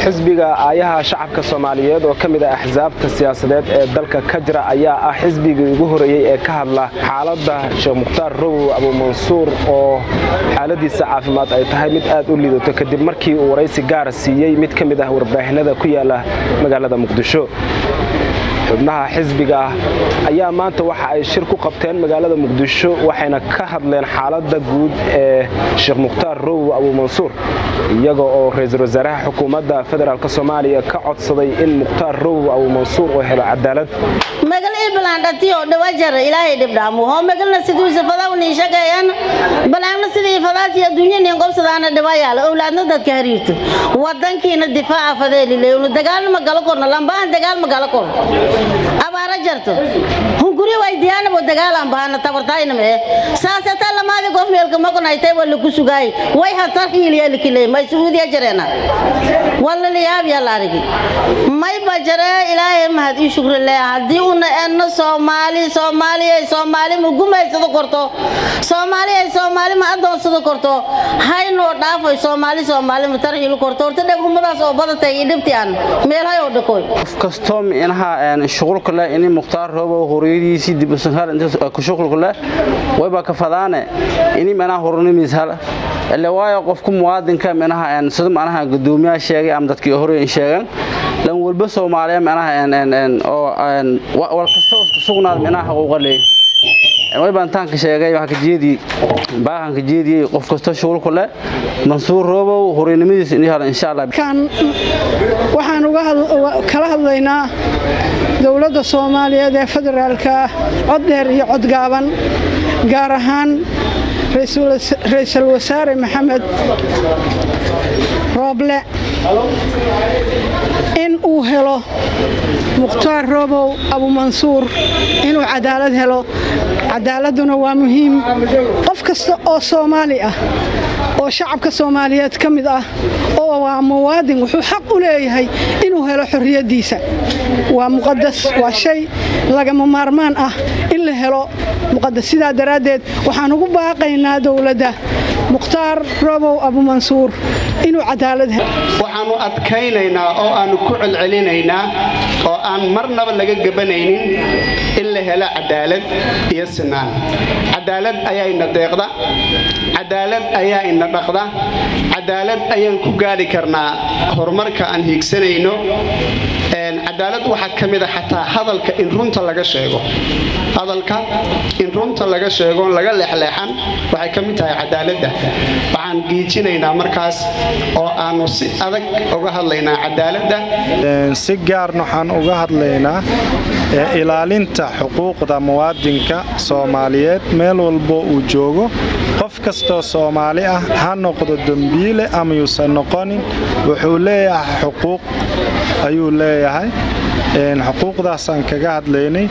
xisbiga aayaha shacabka Soomaaliyeed oo kamid ah axsaabta siyaasadeed ee dalka ka jira ayaa ah xisbigii ugu horeeyay ee ka hadla xaaladda Sheekh Mukhtaar Robow Abu Mansuur oo xaaladiisa caafimaad ay tahay mid aad u liidato kadib markii uu waraysi gaar siiyay mid kamid ah warbaahinada ku yaala magaalada Muqdisho. xubnaha xisbiga ayaa maanta waxa ay shir ku qabteen magaalada Muqdisho waxayna ka hadleen xaaladda guud ee Sheekh Mukhtaar Robow Abu Mansuur iyaga oo ra'iisul wasaaraha xukuumadda federaalka Soomaaliya ka codsaday in Mukhtaar Robow Abu Mansuur uu helo cadaalad. magalay balandatiyo dhawajar ilaahay dibdhaamo oo magalna sidoo safadawni shaqeeyaan balaana sidii fadaasi adduunyada qobsadana dhawayaal awlaadna dadka hariirto wadankiina difaaca fadeelilay dagaal ma galo korna lambaan dagaal ma galo korna abaara jarto hunguri way diyaana bo dagaal aan baahna tabartayna me saasata lamaadi qof meelka ma qonaytay wala ku sugay way hata xiiliya likilay may suudiya jareena wala liyaab ya laarigi may bajare ilaahay mahad ii shukr leeyahay hadii una enno Soomaali mugumaysado korto Soomaali ma adoonsado korto hayno dhaafay Soomaali ma tarxiil korto horta dhagumadaas oo badatay dhibtaan meel hay oo dhakoy kasto inaha shughul kale in Mukhtaar Robow horiyadiisi dib u soo inta ku shughul kale way ba ka fadaane in mana hornimiisal ila waayo qofku muwaadinka manaha sida manaha gudoomiyaha sheegay am dadkii horey sheegan lan walba Soomaaliya manaha oo wal kasto sugnaad manaha xuquuq leeyahay way bantaan ka sheegay waxa ka jeediyay baahan ka jeediyay qof kasto shughul kale Mansuur Robow horeynimadiisa in hal insha Allah kan waxaan uga kala hadlaynaa dawladda Soomaaliyeed ee federaalka cod dheer iyo cod gaaban gaar ahaan ra'iisul wasaare Maxamed Roble in uu helo Mukhtaar Robow Abu Mansuur inuu cadaalad helo cadaaladuna waa muhiim qof kasta oo Soomaali ah oo shacabka Soomaaliyeed kamid ah oo waa muwaadin wuxuu xaq u leeyahay inuu helo xorriyadiisa waa muqaddas waa shay laga maarmaan ah in la helo muqaddas sida daraadeed waxaan ugu baaqaynaa dawladda Mukhtaar Robow Abu Mansuur inuu cadaalad helo waxaanu adkaynaynaa oo aanu ku celcelinaynaa oo aan marnaba laga gabanaynin in la helo cadaalad iyo sinaan cadaalad ayaa ina deeqda cadaalad ayaa ina dhaqda cadaalad ayaan ku gaari karnaa horumarka aan hiigsanayno cadaalad waxa kamid ah xataa hadalka in runta laga sheego laga leexleexan waxay kamid tahay cadaaladda waxaan giijinaynaa markaas oo aanu si adag uga hadlaynaa cadaaladda si gaar waxaan uga hadlaynaa ilaalinta xuquuqda muwaadinka Soomaaliyeed meel walba uu joogo qof kasto Soomaali ah ha noqdo dambiile ama yuusan noqonin wuxuu leeyahay xuquuq ayuu leeyahay xuquuqdaas aan kaga hadlaynay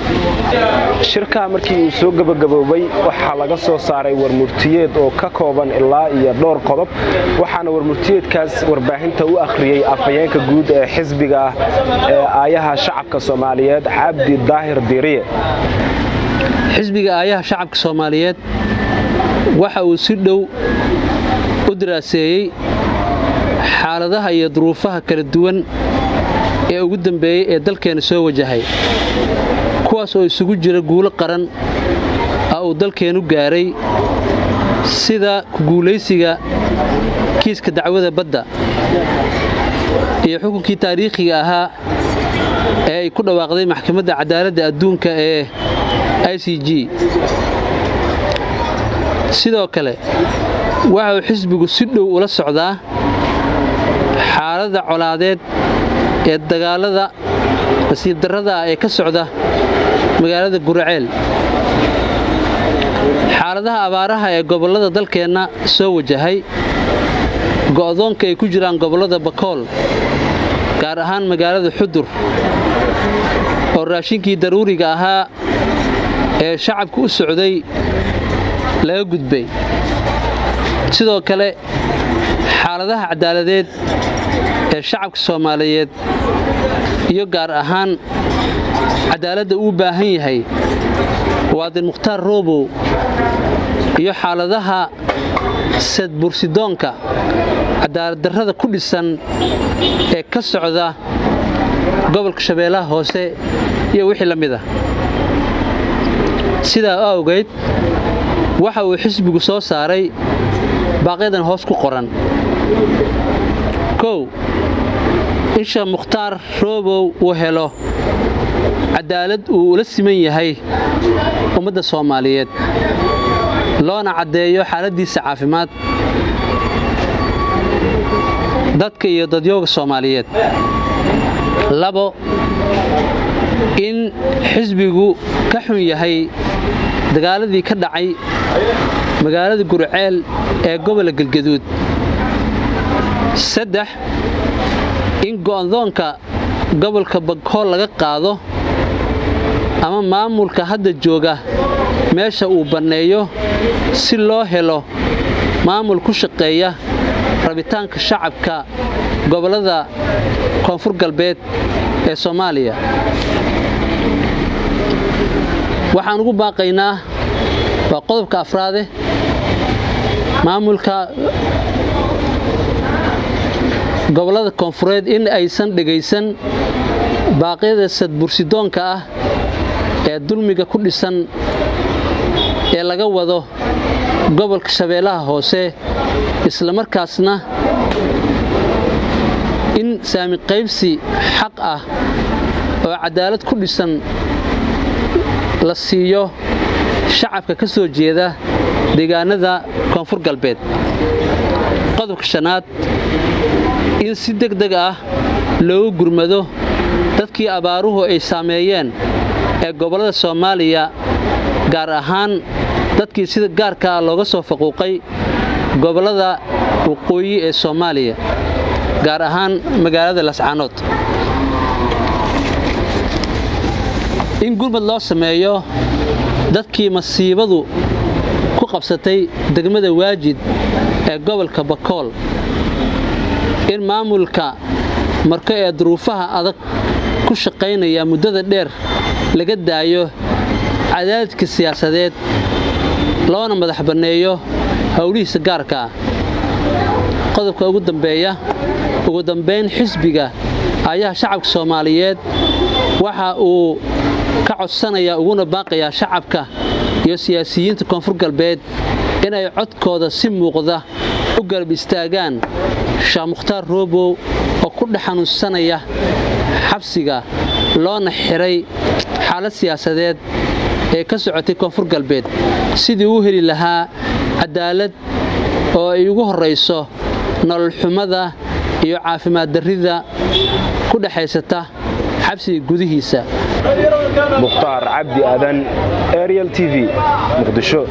shirka markii uu soo gabagaboobay waxa laga soo saaray warmurtiyeed oo ka kooban ilaa iyo dhowr qodob waxaana warmurtiyeedkaas warbaahinta u akhriyay afayeenka guud ee xisbiga aayaha shacabka Soomaaliyeed Cabdi Daahir Diiriye xisbiga aayaha shacabka Soomaaliyeed waxa uu si dhow u daraaseeyay xaaladaha iyo duruufaha kala duwan ee ugu dambeeyay ee dalkeena soo wajahay kuwaas oo isugu jira guulo qaran oo dalkeenu gaaray sida ku guuleysiga kiiska dacwada badda iyo xukunkii taariikhiga ahaa ee ay ku dhawaaqday maxkamadda cadaaladda adduunka ee ICJ sidoo kale waxa uu xisbigu si dhow ula socdaa xaaladda colaadeed ee dagaalada nasiib darrada ee ka socda magaalada Guraceel xaaladaha abaaraha ee gobolada dalkeena soo wajahay go'doonka ay ku jiraan gobolada Bakool gaar ahaan magaalada Xudur oo raashinkii daruuriga ahaa ee shacabku u socday laga gudbay sidoo kale xaaladaha cadaaladeed ee shacabka Soomaaliyeed iyo gaar ahaan cadaaladda uu baahan yahay muwaadin Mukhtaar Robow iyo xaaladaha sadbursidoonka cadaalad darrada ku dhisan ee ka socda gobolka Shabeellaha Hoose iyo wixii la mid ah sidaa awgeed waxa uu xisbigu soo saaray baaqyadan hoos ku qoran kow in Sheekh Mukhtaar Roobow uu helo cadaalad uu la siman yahay ummadda Soomaaliyeed loona cadeeyo xaaladiisa caafimaad dadka iyo dadyooga Soomaaliyeed labo in xisbigu ka xun yahay dagaaladii ka dhacay magaalada Gurceel ee gobolka Galgaduud saddex in go'doonka gobolka Bakool laga qaado ama maamulka hadda jooga meesha uu baneeyo si loo helo maamul ku shaqeeya rabitaanka shacabka gobolada Koonfur Galbeed ee Soomaaliya waxaan ugu baaqaynaa waa qodobka afraad maamulka gobolada Koonfureed in aysan dhageysan baaqyada sadbursidoonka ah ee dulmiga ku dhisan ee laga wado gobolka Shabeellaha Hoose isla markaasna in saami qaybsi xaq ah oo cadaalad ku dhisan la siiyo shacabka ka soo jeeda deegaanada Koonfur Galbeed qodobka shanaad in si degdeg ah loo gurmado dadkii abaaruhu ay saameeyeen ee gobolada Soomaaliya gaar ahaan dadkii sida gaarka ah looga soo faquuqay gobolada waqooyi ee Soomaaliya gaar ahaan magaalada Lascaanood in gurmad loo sameeyo dadkii masiibadu ku qabsatay degmada Waajid ee gobolka Bakool in maamulka marka ee duruufaha adag ku shaqeynaya muddada dheer laga daayo cadaadka siyaasadeed loona madax baneeyo hawlihiisa gaarka ah qodobka ugu dambeyn xisbiga ayaa shacabka Soomaaliyeed waxa uu ka codsanaya uguna baaqaya shacabka iyo siyaasiyiinta Koonfur Galbeed inay codkooda si muuqda u garab istaagaan Sheekh Mukhtaar Roobow oo ku dhaxanuunsanaya xabsiga loona xiray xaalad siyaasadeed ee ka socotay Koonfur Galbeed sidii uu heli lahaa cadaalad oo ay ugu horeyso nolol xumada iyo caafimaad darrida ku dhaxaysata xabsiga gudihiisa Mukhtaar Cabdi Aadan Ariel TV Muqdisho